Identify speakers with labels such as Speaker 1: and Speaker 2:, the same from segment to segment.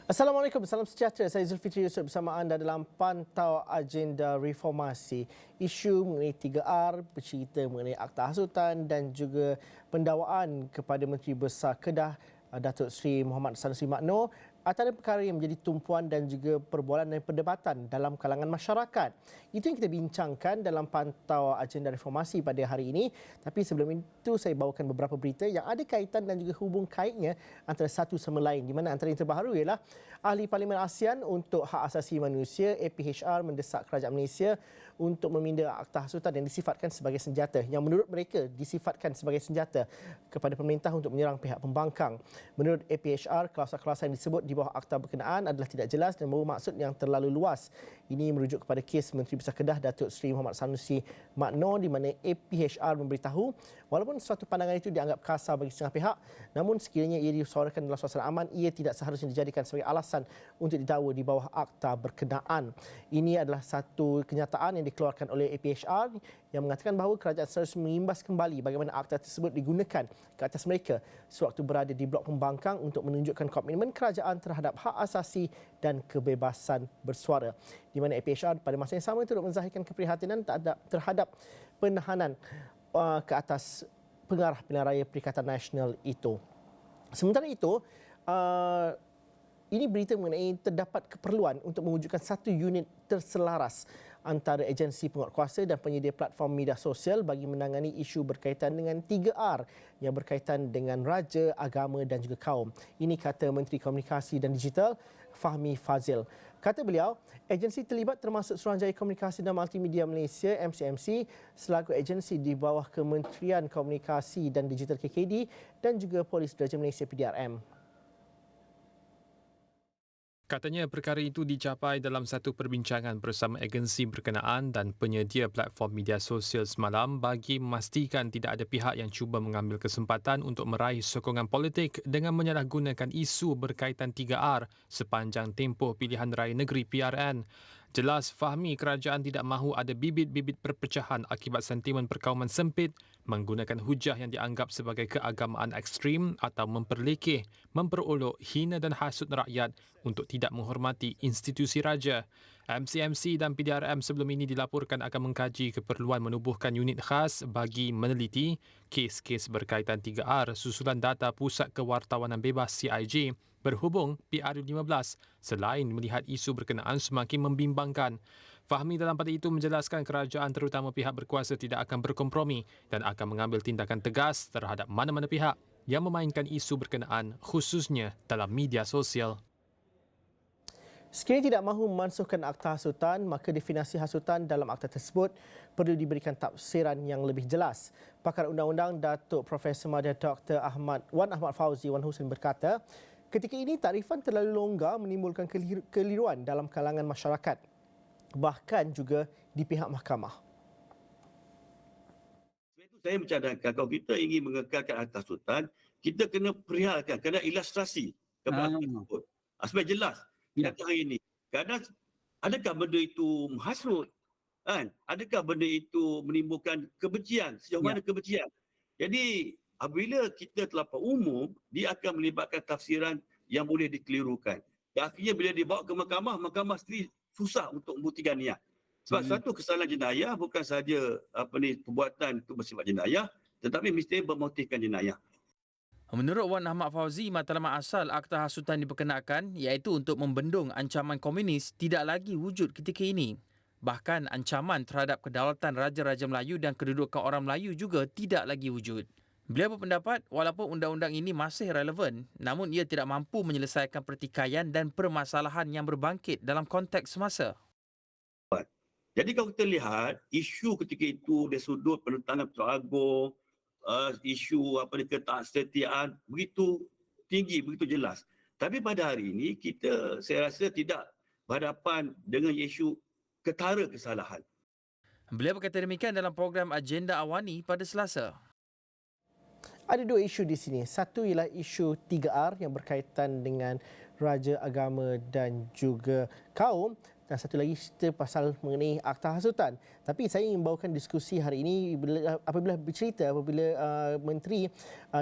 Speaker 1: Assalamualaikum, salam sejahtera. Saya Zulfitri Yusof bersama anda dalam Pantau Agenda Reformasi. Isu mengenai 3R, bercerita mengenai Akta Hasutan dan juga pendakwaan kepada Menteri Besar Kedah Datuk Seri Mohamad Sanusi Makno antara perkara yang menjadi tumpuan dan juga perbualan dan perdebatan dalam kalangan masyarakat. Itu yang kita bincangkan dalam Pantau Agenda Reformasi pada hari ini. Tapi sebelum itu saya bawakan beberapa berita yang ada kaitan dan juga hubung kaitnya antara satu sama lain, di mana antara yang terbaru ialah Ahli Parlimen ASEAN untuk Hak Asasi Manusia APHR mendesak kerajaan Malaysia untuk meminda Akta Hasutan yang disifatkan sebagai senjata, yang menurut mereka disifatkan sebagai senjata kepada pemerintah untuk menyerang pihak pembangkang. Menurut APHR, klausa-klausa yang disebut di bawah akta berkenaan adalah tidak jelas dan bermaksud yang terlalu luas. Ini merujuk kepada kes Menteri Besar Kedah Datuk Seri Mohamad Sanusi Makno, di mana APHR memberitahu walaupun suatu pandangan itu dianggap kasar bagi setengah pihak, namun sekiranya ia disuarakan dalam suasana aman, ia tidak seharusnya dijadikan sebagai alasan untuk didakwa di bawah akta berkenaan. Ini adalah satu kenyataan yang dikeluarkan oleh APHR yang mengatakan bahawa kerajaan seharusnya mengimbas kembali bagaimana akta tersebut digunakan ke atas mereka sewaktu berada di blok pembangkang untuk menunjukkan komitmen kerajaan terhadap hak asasi dan kebebasan bersuara. Di mana APHR pada masa yang sama turut menzahirkan keprihatinan terhadap penahanan ke atas pengarah pilihan raya Perikatan Nasional itu. Sementara itu, ini berita mengenai terdapat keperluan untuk mewujudkan satu unit terselaras antara agensi penguatkuasa dan penyedia platform media sosial bagi menangani isu berkaitan dengan 3R yang berkaitan dengan raja, agama dan juga kaum. Ini kata Menteri Komunikasi dan Digital Fahmi Fazil. Kata beliau, agensi terlibat termasuk Suruhanjaya Komunikasi dan Multimedia Malaysia MCMC selaku agensi di bawah Kementerian Komunikasi dan Digital KKD dan juga Polis Diraja Malaysia PDRM.
Speaker 2: Katanya perkara itu dicapai dalam satu perbincangan bersama agensi berkenaan dan penyedia platform media sosial semalam bagi memastikan tidak ada pihak yang cuba mengambil kesempatan untuk meraih sokongan politik dengan menyalahgunakan isu berkaitan 3R sepanjang tempoh pilihan raya negeri PRN. Jelas Fahmi kerajaan tidak mahu ada bibit-bibit perpecahan akibat sentimen perkauman sempit menggunakan hujah yang dianggap sebagai keagamaan ekstrim atau memperlekeh, memperolok, hina dan hasut rakyat untuk tidak menghormati institusi raja. MCMC dan PDRM sebelum ini dilaporkan akan mengkaji keperluan menubuhkan unit khas bagi meneliti kes-kes berkaitan 3R susulan data Pusat Kewartawanan Bebas CIJ berhubung PRU15 selain melihat isu berkenaan semakin membimbangkan. Fahmi dalam pada itu menjelaskan kerajaan terutama pihak berkuasa tidak akan berkompromi dan akan mengambil tindakan tegas terhadap mana-mana pihak yang memainkan isu berkenaan khususnya dalam media sosial.
Speaker 1: Sekiranya tidak mahu memansuhkan Akta Hasutan, maka definisi hasutan dalam akta tersebut perlu diberikan tafsiran yang lebih jelas. Pakar Undang-Undang Datuk Profesor Madya Dr. Wan Ahmad Fauzi Wan Hussein berkata, ketika ini tarifan terlalu longgar menimbulkan keliruan dalam kalangan masyarakat, bahkan juga di pihak mahkamah.
Speaker 3: Sebab itu saya mencadangkan kalau kita ingin mengekalkan Akta Hasutan, kita kena perihalkan, kena ilustrasi kepada akta tersebut. Supaya jelas. Kata hari ini, kadang adakah benda itu menghasut? Kan? Adakah benda itu menimbulkan kebencian? Sejauh mana kebencian? Jadi, apabila kita terlampau umum, dia akan melibatkan tafsiran yang boleh dikelirukan. Dan akhirnya bila dibawa ke mahkamah, mahkamah sendiri susah untuk membuktikan niat. Sebab suatu kesalahan jenayah bukan sahaja perbuatan itu bersifat jenayah, tetapi mesti bermotifkan jenayah.
Speaker 4: Menurut Wan Ahmad Fauzi, matlamat asal Akta Hasutan diperkenalkan iaitu untuk membendung ancaman komunis tidak lagi wujud ketika ini. Bahkan ancaman terhadap kedaulatan Raja-Raja Melayu dan kedudukan orang Melayu juga tidak lagi wujud. Beliau berpendapat walaupun undang-undang ini masih relevan, namun ia tidak mampu menyelesaikan pertikaian dan permasalahan yang berbangkit dalam konteks semasa.
Speaker 3: Jadi kalau kita lihat isu ketika itu dari sudut penentangan Ketua Agong, isu ketaksetiaan begitu tinggi, begitu jelas. Tapi pada hari ini saya rasa tidak berhadapan dengan isu ketara kesalahan.
Speaker 4: Beliau berkata demikian dalam program Agenda Awani pada Selasa.
Speaker 1: Ada dua isu di sini. Satu ialah isu 3R yang berkaitan dengan raja, agama dan juga kaum. dan satu lagi cerita pasal mengenai akta hasutan. Tapi saya ingin bawakan diskusi hari ini apabila Menteri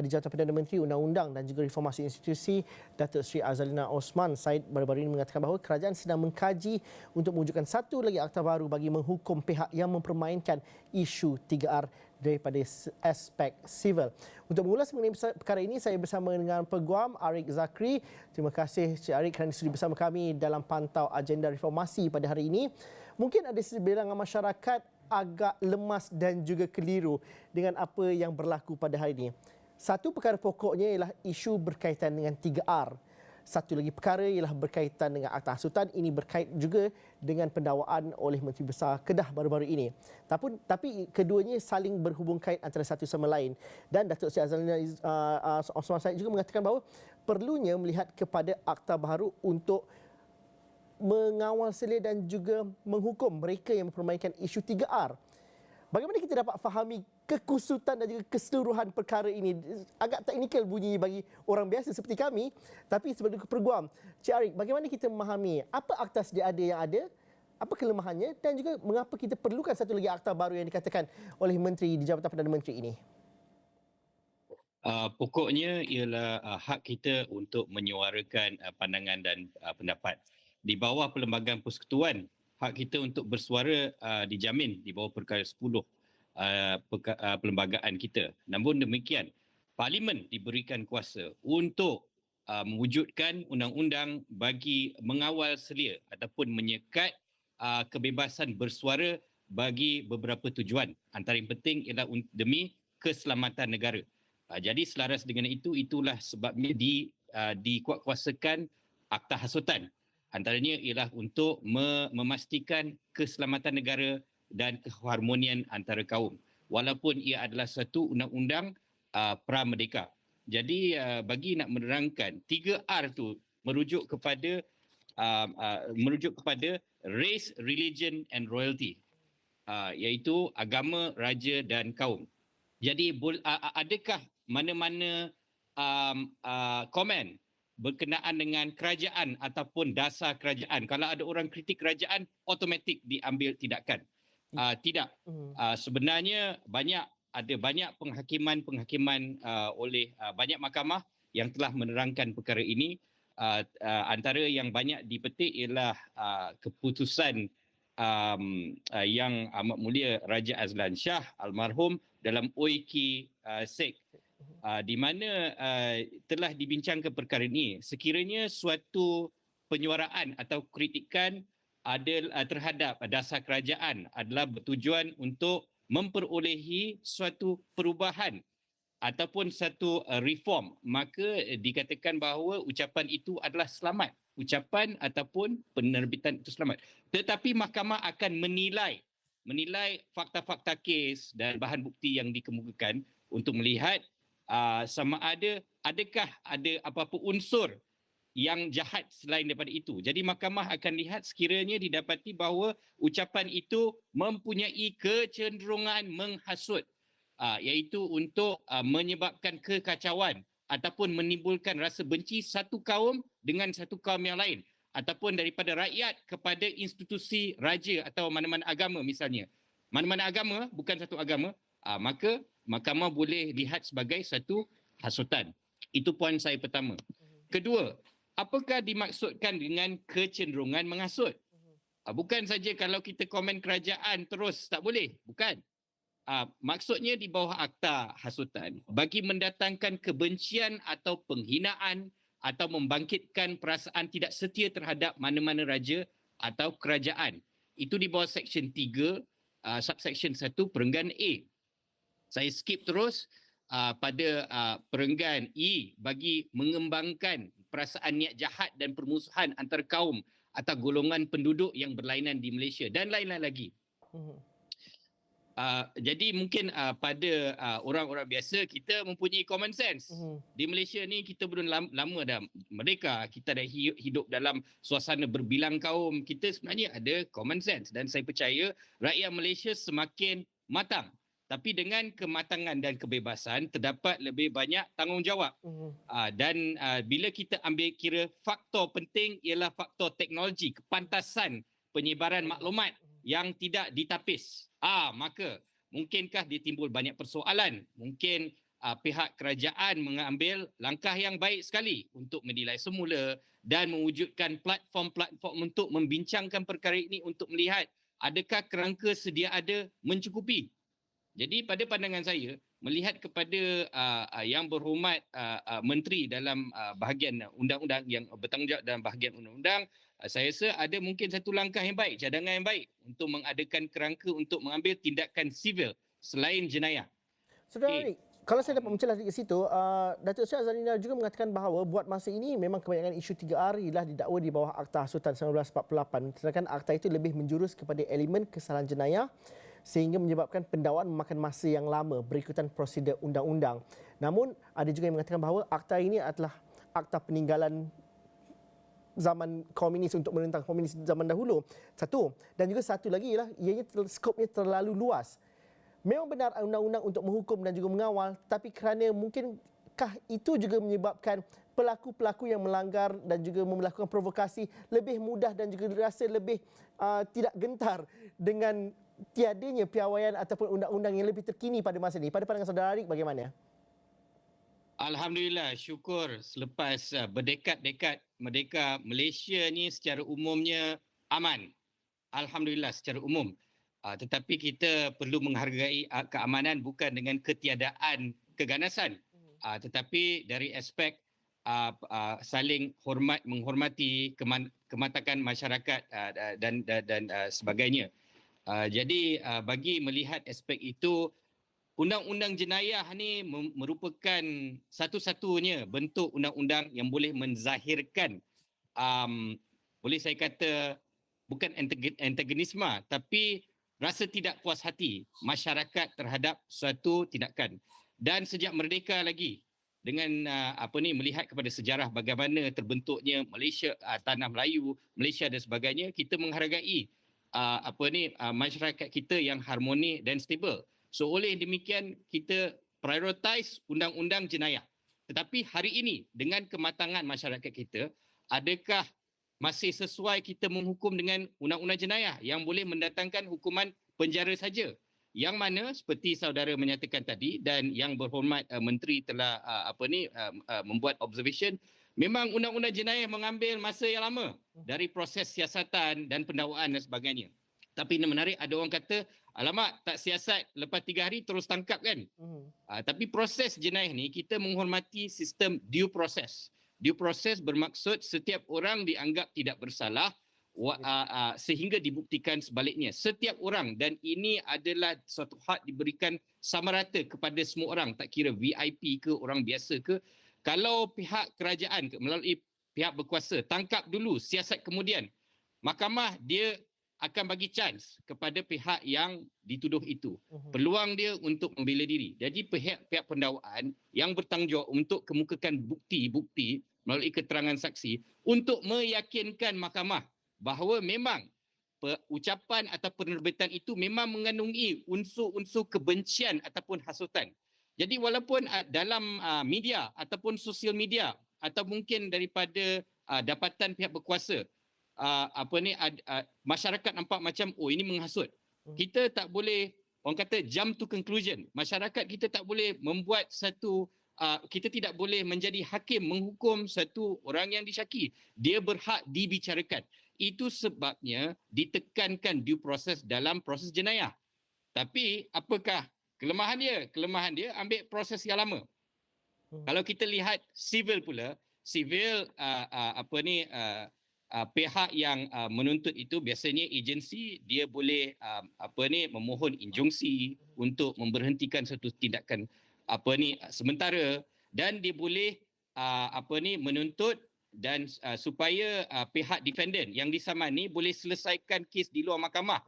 Speaker 1: di Jabatan Perdana Menteri Undang-Undang dan juga Reformasi Institusi Datuk Seri Azalina Osman Said baru-baru ini mengatakan bahawa kerajaan sedang mengkaji untuk mewujudkan satu lagi akta baru bagi menghukum pihak yang mempermainkan isu 3R daripada aspek sivil. Untuk mengulas mengenai perkara ini, saya bersama dengan Peguam Arik Zakri. Terima kasih Cik Arik kerana sudi bersama kami dalam pantau agenda reformasi pada hari ini. Mungkin ada sebilangan masyarakat agak lemas dan juga keliru dengan apa yang berlaku pada hari ini. Satu perkara pokoknya ialah isu berkaitan dengan 3R. Satu lagi perkara ialah berkaitan dengan akta hasutan. Ini berkait juga dengan pendakwaan oleh Menteri Besar Kedah baru-baru ini. Tapi keduanya saling berhubung kait antara satu sama lain. Dan Datuk Seri Azalina Osman Said juga mengatakan bahawa perlunya melihat kepada akta baru untuk mengawal selia dan juga menghukum mereka yang mempermainkan isu 3R. Bagaimana kita dapat fahami kekusutan dan juga keseluruhan perkara ini? Agak teknikal bunyi bagi orang biasa seperti kami. Tapi sebagai peguam, Cik Arik, bagaimana kita memahami apa akta sedia ada yang ada, apa kelemahannya dan juga mengapa kita perlukan satu lagi akta baru yang dikatakan oleh Menteri di Jabatan Perdana Menteri ini?
Speaker 5: Pokoknya ialah hak kita untuk menyuarakan pandangan dan pendapat. Di bawah Perlembagaan Persekutuan, hak kita untuk bersuara dijamin di bawah perkara 10 perlembagaan kita. Namun demikian, Parlimen diberikan kuasa untuk mewujudkan undang-undang bagi mengawal selia ataupun menyekat kebebasan bersuara bagi beberapa tujuan. Antara yang penting ialah demi keselamatan negara. Jadi selaras dengan itulah sebabnya dikuatkuasakan akta hasutan. Antaranya ialah untuk memastikan keselamatan negara dan keharmonian antara kaum. Walaupun ia adalah satu undang-undang pra-merdeka. Jadi bagi nak menerangkan, 3R tu merujuk kepada race, religion and royalty. Iaitu agama, raja dan kaum. Jadi adakah mana-mana komen berkenaan dengan kerajaan ataupun dasar kerajaan? Kalau ada orang kritik kerajaan, automatik diambil tindakan. Tidak. Sebenarnya ada banyak penghakiman oleh banyak mahkamah yang telah menerangkan perkara ini. Antara yang banyak dipetik ialah keputusan yang amat mulia Raja Azlan Shah almarhum dalam Oiki Sek, di mana telah dibincangkan perkara ini. Sekiranya suatu penyuaraan atau kritikan terhadap dasar kerajaan adalah bertujuan untuk memperolehi suatu perubahan ataupun satu reform, maka dikatakan bahawa ucapan itu adalah selamat. Ucapan ataupun penerbitan itu selamat. Tetapi mahkamah akan menilai fakta-fakta kes dan bahan bukti yang dikemukakan untuk melihat sama adakah ada apa-apa unsur yang jahat selain daripada itu. Jadi mahkamah akan lihat sekiranya didapati bahawa ucapan itu mempunyai kecenderungan menghasut, iaitu untuk menyebabkan kekacauan ataupun menimbulkan rasa benci satu kaum dengan satu kaum yang lain, ataupun daripada rakyat kepada institusi raja atau mana-mana agama misalnya. Mana-mana agama, bukan satu agama, maka mahkamah boleh lihat sebagai satu hasutan. Itu poin saya pertama. Kedua, apakah dimaksudkan dengan kecenderungan menghasut? Bukan saja kalau kita komen kerajaan terus tak boleh. Bukan. Maksudnya di bawah akta hasutan, bagi mendatangkan kebencian atau penghinaan atau membangkitkan perasaan tidak setia terhadap mana-mana raja atau kerajaan. Itu di bawah Seksyen 3, subsection 1, perenggan A. Saya skip terus pada perenggan E, bagi mengembangkan perasaan niat jahat dan permusuhan antara kaum atau golongan penduduk yang berlainan di Malaysia dan lain-lain lagi. Jadi mungkin pada orang-orang biasa kita mempunyai common sense. Di Malaysia ni kita belum lama dah merdeka, kita dah hidup dalam suasana berbilang kaum. Kita sebenarnya ada common sense dan saya percaya rakyat Malaysia semakin matang. Tapi dengan kematangan dan kebebasan terdapat lebih banyak tanggungjawab. Dan bila kita ambil kira faktor penting ialah faktor teknologi, kepantasan penyebaran maklumat yang tidak ditapis. Maka mungkinkah dia timbul banyak persoalan? Mungkin pihak kerajaan mengambil langkah yang baik sekali untuk menilai semula dan mewujudkan platform-platform untuk membincangkan perkara ini untuk melihat adakah kerangka sedia ada mencukupi. Jadi pada pandangan saya, melihat kepada yang berhormat menteri dalam bahagian undang-undang yang bertanggungjawab dalam bahagian undang-undang, saya rasa ada mungkin satu langkah yang baik, cadangan yang baik untuk mengadakan kerangka untuk mengambil tindakan sivil selain jenayah.
Speaker 1: Saudara Arik, kalau saya dapat mencelah di situ, Datuk Seri Azalina juga mengatakan bahawa buat masa ini memang kebanyakan isu 3R ialah didakwa di bawah Akta Hasutan 1948, sedangkan akta itu lebih menjurus kepada elemen kesalahan jenayah sehingga menyebabkan pendakwaan memakan masa yang lama berikutan prosedur undang-undang. Namun, ada juga yang mengatakan bahawa akta ini adalah akta peninggalan zaman komunis untuk menentang komunis zaman dahulu. Satu. Dan juga satu lagi ialah ianya skopnya terlalu luas. Memang benar undang-undang untuk menghukum dan juga mengawal, tapi kerana mungkinkah itu juga menyebabkan pelaku-pelaku yang melanggar dan juga melakukan provokasi lebih mudah dan juga rasa lebih tidak gentar dengan tiadanya piawaian ataupun undang-undang yang lebih terkini pada masa ini. Pada pandangan saudara Arik bagaimana?
Speaker 5: Alhamdulillah, syukur selepas berdekat-dekat merdeka, Malaysia ni secara umumnya aman. Alhamdulillah secara umum. Tetapi kita perlu menghargai keamanan bukan dengan ketiadaan keganasan. Tetapi dari aspek saling menghormati kematakan masyarakat dan sebagainya. Jadi bagi melihat aspek itu, undang-undang jenayah ni merupakan satu-satunya bentuk undang-undang yang boleh menzahirkan, boleh saya kata bukan antagonisme, tapi rasa tidak puas hati masyarakat terhadap suatu tindakan. Dan sejak merdeka lagi, dengan melihat kepada sejarah bagaimana terbentuknya Malaysia, tanah Melayu, Malaysia dan sebagainya, kita menghargai masyarakat kita yang harmoni dan stabil. So oleh demikian kita prioritize undang-undang jenayah. Tetapi hari ini dengan kematangan masyarakat kita, adakah masih sesuai kita menghukum dengan undang-undang jenayah yang boleh mendatangkan hukuman penjara saja? Yang mana seperti saudara menyatakan tadi dan yang berhormat menteri telah membuat observation, memang undang-undang jenayah mengambil masa yang lama dari proses siasatan dan pendakwaan dan sebagainya. Tapi yang menarik, ada orang kata, alamak tak siasat lepas 3 hari terus tangkap kan. Tapi proses jenayah ni kita menghormati sistem due process. Due process bermaksud setiap orang dianggap tidak bersalah sehingga dibuktikan sebaliknya. Setiap orang, dan ini adalah suatu hak diberikan sama rata kepada semua orang, tak kira VIP ke orang biasa ke. Kalau pihak kerajaan melalui pihak berkuasa tangkap dulu, siasat kemudian, mahkamah dia akan bagi chance kepada pihak yang dituduh itu. Peluang dia untuk membela diri. Jadi pihak pendakwaan yang bertanggungjawab untuk kemukakan bukti-bukti melalui keterangan saksi untuk meyakinkan mahkamah bahawa memang ucapan atau penerbitan itu memang mengandungi unsur-unsur kebencian ataupun hasutan. Jadi walaupun dalam media ataupun sosial media atau mungkin daripada dapatan pihak berkuasa, masyarakat nampak macam ini menghasut. Kita tak boleh, orang kata jump to conclusion. Masyarakat kita tak boleh membuat satu, kita tidak boleh menjadi hakim menghukum satu orang yang disyaki. Dia berhak dibicarakan. Itu sebabnya ditekankan due process dalam proses jenayah. Tapi apakah kelemahan dia? Kelemahan dia ambil proses yang lama. Kalau kita lihat civil pula, civil pihak yang menuntut itu biasanya agensi, dia boleh memohon injunksi untuk memberhentikan satu tindakan sementara, dan dia boleh menuntut dan supaya pihak defendant yang disaman ni boleh selesaikan kes di luar mahkamah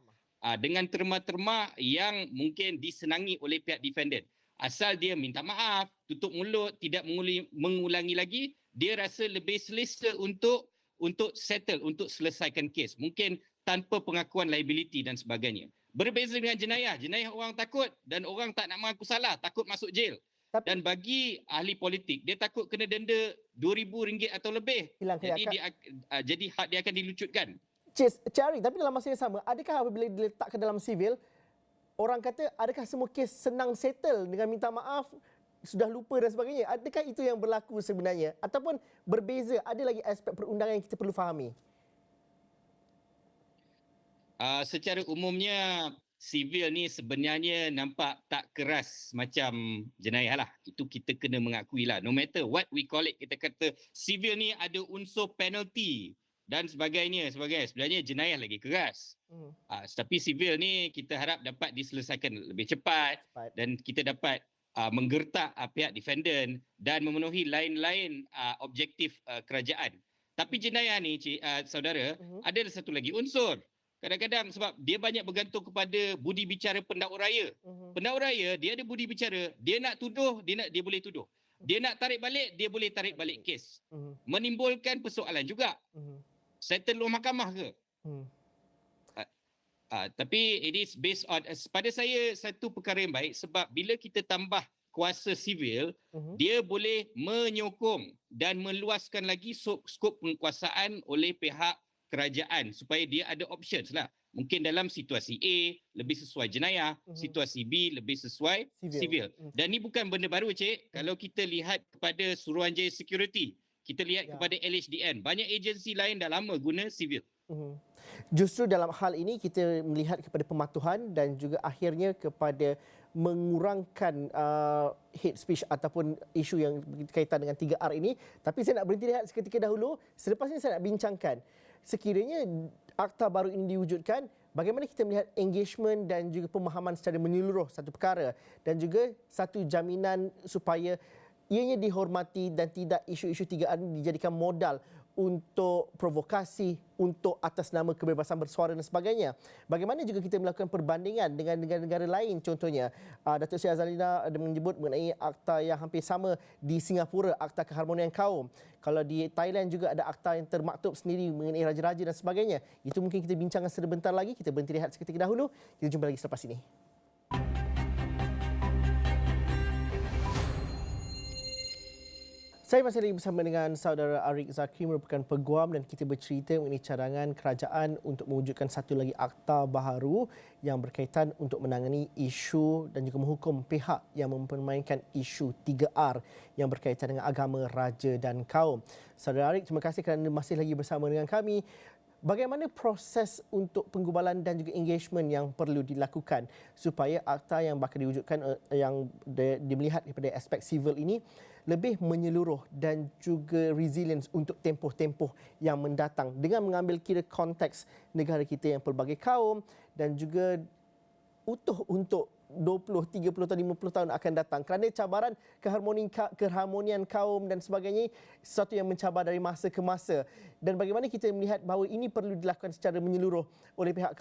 Speaker 5: dengan terma-terma yang mungkin disenangi oleh pihak defendant. Asal dia minta maaf, tutup mulut, tidak mengulangi lagi, dia rasa lebih selesa untuk settle, untuk selesaikan kes. Mungkin tanpa pengakuan liability dan sebagainya. Berbeza dengan jenayah. Jenayah orang takut dan orang tak nak mengaku salah, takut masuk jail. Dan bagi ahli politik, dia takut kena denda RM2,000 atau lebih. Jadi hak dia akan dilucutkan.
Speaker 1: Cik Ari, tapi dalam masa yang sama, adakah apabila diletakkan dalam sivil, orang kata adakah semua kes senang settle dengan minta maaf, sudah lupa dan sebagainya? Adakah itu yang berlaku sebenarnya? Ataupun berbeza, ada lagi aspek perundangan yang kita perlu fahami?
Speaker 5: Secara umumnya sivil ni sebenarnya nampak tak keras macam jenayah lah. Itu kita kena mengakui lah. No matter what we call it, kita kata sivil ni ada unsur penalty dan sebagainya. Sebenarnya jenayah lagi keras. Tapi sivil ni kita harap dapat diselesaikan lebih cepat dan kita dapat menggertak pihak defendant dan memenuhi lain-lain objektif kerajaan. Tapi jenayah ni, saudara, ada satu lagi unsur. Kadang-kadang sebab dia banyak bergantung kepada budi bicara pendakwa raya. Pendakwa raya dia ada budi bicara, dia nak tuduh, dia boleh tuduh. Dia nak tarik balik, dia boleh tarik balik kes. Menimbulkan persoalan juga. Settle luar mahkamah ke? Tapi it is based on, pada saya satu perkara yang baik sebab bila kita tambah kuasa sivil, dia boleh menyokong dan meluaskan lagi skop penguasaan oleh pihak kerajaan supaya dia ada options lah. Mungkin dalam situasi A lebih sesuai jenayah, situasi B lebih sesuai sivil. Dan ni bukan benda baru, Cik. Kalau kita lihat kepada Suruhanjaya Security, kita lihat kepada LHDN, banyak agensi lain dah lama guna sivil.
Speaker 1: Justru dalam hal ini kita melihat kepada pematuhan dan juga akhirnya kepada mengurangkan hate speech ataupun isu yang berkaitan dengan 3R ini. Tapi saya nak berhenti lihat seketika dahulu. Selepas ini saya nak bincangkan, sekiranya akta baru ini diwujudkan, bagaimana kita melihat engagement dan juga pemahaman secara menyeluruh satu perkara dan juga satu jaminan supaya ianya dihormati dan tidak isu-isu 3R ini dijadikan modal untuk provokasi, untuk atas nama kebebasan bersuara dan sebagainya. Bagaimana juga kita melakukan perbandingan dengan negara-negara lain, contohnya Datuk Seri Azalina ada menyebut mengenai akta yang hampir sama di Singapura, Akta Keharmonian Kaum. Kalau di Thailand juga ada akta yang termaktub sendiri mengenai raja-raja dan sebagainya. Itu mungkin kita bincangkan sebentar lagi. Kita berhenti lihat seketika dahulu. Kita jumpa lagi selepas ini. Saya masih lagi bersama dengan saudara Arik Zakri, merupakan peguam, dan kita bercerita mengenai cadangan kerajaan untuk mewujudkan satu lagi akta baharu yang berkaitan untuk menangani isu dan juga menghukum pihak yang mempermainkan isu 3R yang berkaitan dengan agama, raja dan kaum. Saudara Arik, terima kasih kerana masih lagi bersama dengan kami. Bagaimana proses untuk penggubalan dan juga engagement yang perlu dilakukan supaya akta yang bakal diwujudkan yang dimelihat daripada aspek sivil ini lebih menyeluruh dan juga resilience untuk tempoh-tempoh yang mendatang dengan mengambil kira konteks negara kita yang pelbagai kaum dan juga utuh untuk 20, 30 atau 50 tahun akan datang. Kerana cabaran keharmonian kaum dan sebagainya sesuatu yang mencabar dari masa ke masa. Dan bagaimana kita melihat bahawa ini perlu dilakukan secara menyeluruh oleh pihak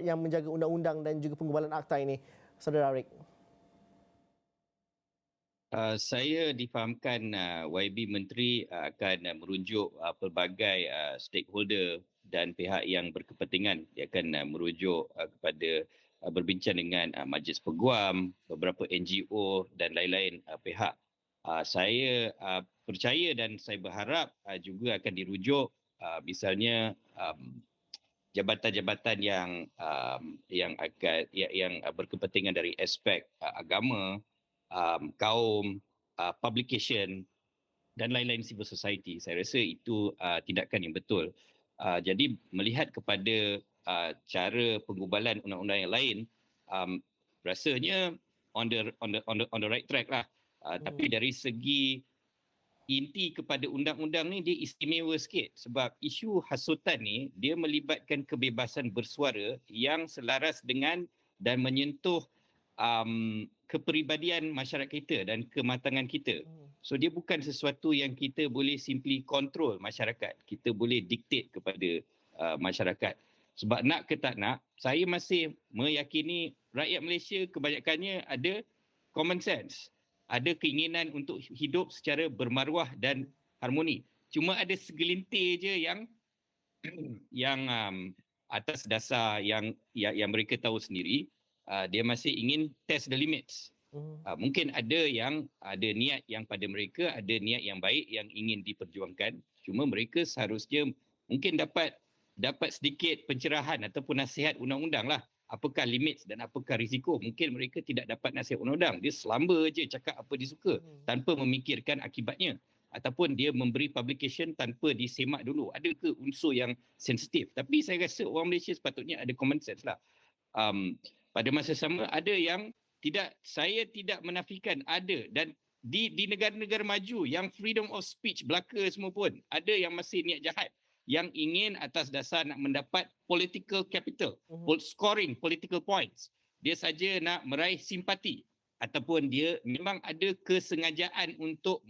Speaker 1: yang menjaga undang-undang dan juga penggubalan akta ini. Saudara Arik.
Speaker 5: Saya difahamkan YB Menteri akan merujuk pelbagai stakeholder dan pihak yang berkepentingan. Dia akan merujuk kepada berbincang dengan Majlis Peguam, beberapa NGO dan lain-lain pihak. Saya percaya dan saya berharap juga akan dirujuk misalnya jabatan-jabatan yang berkepentingan dari aspek agama, kaum, publication dan lain-lain civil society. Saya rasa itu tindakan yang betul. Jadi melihat kepada cara penggubalan undang-undang yang lain, rasanya on the right track lah. Tapi dari segi inti kepada undang-undang ni dia istimewa sikit sebab isu hasutan ni dia melibatkan kebebasan bersuara yang selaras dengan dan menyentuh kepribadian masyarakat kita dan kematangan kita. So dia bukan sesuatu yang kita boleh simply control masyarakat. Kita boleh dictate kepada masyarakat. Sebab nak ke tak nak, saya masih meyakini rakyat Malaysia kebanyakannya ada common sense. Ada keinginan untuk hidup secara bermaruah dan harmoni. Cuma ada segelintir je yang atas dasar yang mereka tahu sendiri, dia masih ingin test the limits. Mungkin ada niat yang pada mereka, ada niat yang baik yang ingin diperjuangkan. Cuma mereka seharusnya mungkin dapat dapat sedikit pencerahan ataupun nasihat undang-undang lah. Apakah limit dan apakah risiko. Mungkin mereka tidak dapat nasihat undang-undang. Dia selamba je cakap apa dia suka tanpa memikirkan akibatnya. Ataupun dia memberi publication tanpa disemak dulu. Ada ke unsur yang sensitif? Tapi saya rasa orang Malaysia sepatutnya ada common sense lah. Pada masa sama ada yang saya tidak menafikan ada, dan di negara-negara maju yang freedom of speech belaka semua pun ada yang masih niat jahat yang ingin atas dasar nak mendapat political capital, scoring political points. Dia saja nak meraih simpati ataupun dia memang ada kesengajaan untuk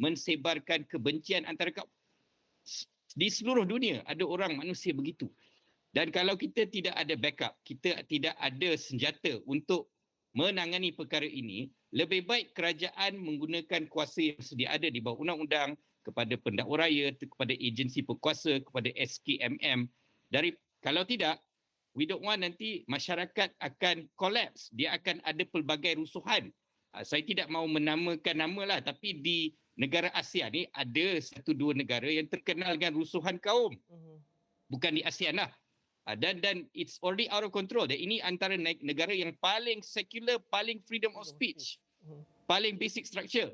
Speaker 5: mensebarkan kebencian antara di seluruh dunia ada orang manusia begitu. Dan kalau kita tidak ada backup, kita tidak ada senjata untuk menangani perkara ini, lebih baik kerajaan menggunakan kuasa yang sedia ada di bawah undang-undang kepada pendakwa raya, kepada agensi berkuasa, kepada SKMM. Kalau tidak, we don't want nanti masyarakat akan collapse. Dia akan ada pelbagai rusuhan. Saya tidak mahu menamakan nama lah, tapi di negara ASEAN ni ada 1-2 negara yang terkenal dengan rusuhan kaum. Bukan di ASEAN lah. Dan it's already out of control. Dan ini antara negara yang paling secular, paling freedom of speech, paling basic structure.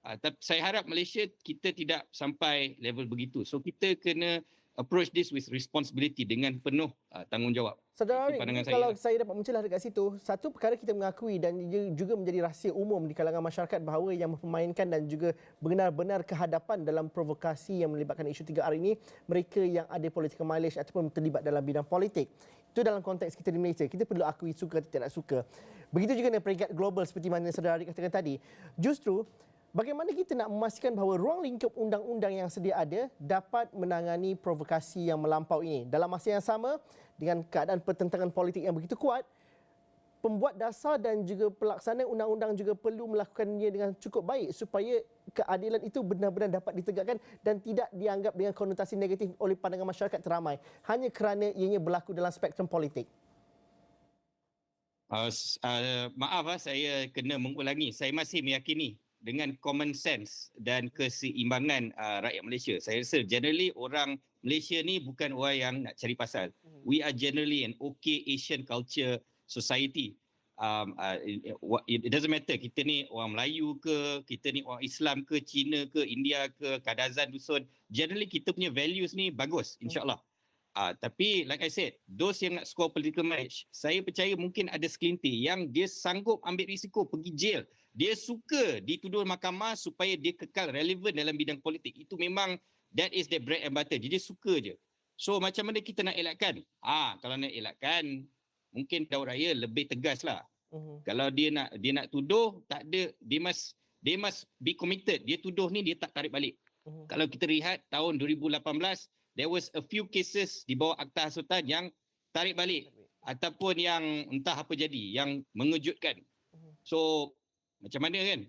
Speaker 5: Tapi saya harap Malaysia kita tidak sampai level begitu. So kita kena approach this with responsibility dengan penuh tanggungjawab.
Speaker 1: Saudara Arik, kalau saya dapat mencelah dekat situ, satu perkara kita mengakui dan juga menjadi rahsia umum di kalangan masyarakat bahawa yang mempermainkan dan juga benar-benar kehadapan dalam provokasi yang melibatkan isu 3R ini, mereka yang ada political mileage ataupun terlibat dalam bidang politik. Itu dalam konteks kita di Malaysia. Kita perlu akui suka atau tidak suka. Begitu juga dengan peringkat global seperti mana saudara Arik katakan tadi. Justru, bagaimana kita nak memastikan bahawa ruang lingkup undang-undang yang sedia ada dapat menangani provokasi yang melampau ini. Dalam masa yang sama, dengan keadaan pertentangan politik yang begitu kuat, pembuat dasar dan juga pelaksana undang-undang juga perlu melakukannya dengan cukup baik supaya keadilan itu benar-benar dapat ditegakkan dan tidak dianggap dengan konotasi negatif oleh pandangan masyarakat teramai hanya kerana ianya berlaku dalam spektrum politik.
Speaker 5: Maaf, saya kena mengulangi. Saya masih meyakini dengan common sense dan keseimbangan rakyat Malaysia. Saya rasa generally orang Malaysia ni bukan orang yang nak cari pasal. We are generally an okay Asian culture society. It doesn't matter kita ni orang Melayu ke, kita ni orang Islam ke, Cina ke, India ke, Kadazan, Dusun. Generally kita punya values ni bagus, insyaAllah. Tapi like I said, those yang nak score political match, saya percaya mungkin ada sekelintir yang dia sanggup ambil risiko pergi jail. Dia suka dituduh mahkamah supaya dia kekal relevan dalam bidang politik. Itu memang that is the bread and butter. Dia suka je. So macam mana kita nak elakkan? Kalau nak elakkan, mungkin Daud Raya lebih tegas lah. Kalau dia nak tuduh, tak ada, they must be committed. Dia tuduh ni dia tak tarik balik. Kalau kita lihat tahun 2018, there was a few cases di bawah Akta Hasutan yang tarik balik ataupun yang entah apa jadi, yang mengejutkan. So macam mana kan?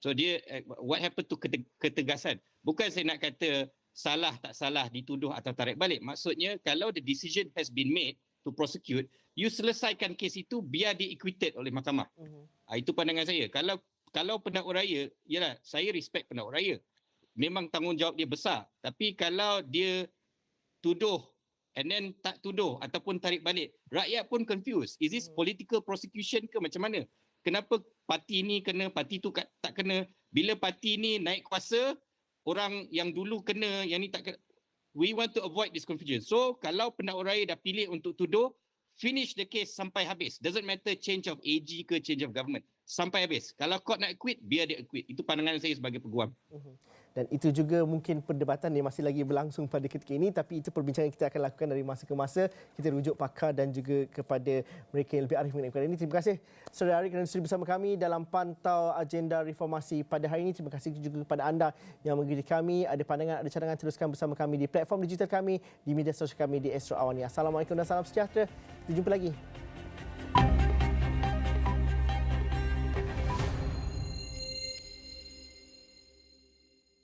Speaker 5: So dia what happened to ketegasan? Bukan saya nak kata salah tak salah dituduh atau tarik balik. Maksudnya kalau the decision has been made to prosecute, you selesaikan kes itu biar di acquitted oleh mahkamah. Itu pandangan saya. Kalau pendakwa raya, yalah saya respect pendakwa raya. Memang tanggungjawab dia besar. Tapi kalau dia tuduh and then tak tuduh ataupun tarik balik, rakyat pun confused. Is this political prosecution ke macam mana? Kenapa parti ni kena, parti tu tak kena? Bila parti ni naik kuasa, orang yang dulu kena, yang ni tak kena. We want to avoid this confusion. So, kalau pendakwa raya dah pilih untuk tuduh, finish the case sampai habis. Doesn't matter change of AG ke change of government. Sampai habis. Kalau court nak acquit, biar dia acquit. Itu pandangan saya sebagai peguam.
Speaker 1: Dan itu juga mungkin perdebatan yang masih lagi berlangsung pada ketika ini, tapi itu perbincangan kita akan lakukan dari masa ke masa. Kita rujuk pakar dan juga kepada mereka yang lebih arif mengenai perkara ini. Terima kasih Saudara Arik kerana sudi bersama kami dalam pantau agenda reformasi pada hari ini. Terima kasih juga kepada anda yang mengikuti kami. Ada pandangan, ada cadangan, teruskan bersama kami di platform digital kami, di media sosial kami di Astro Awani. Assalamualaikum dan salam sejahtera. Kita jumpa lagi.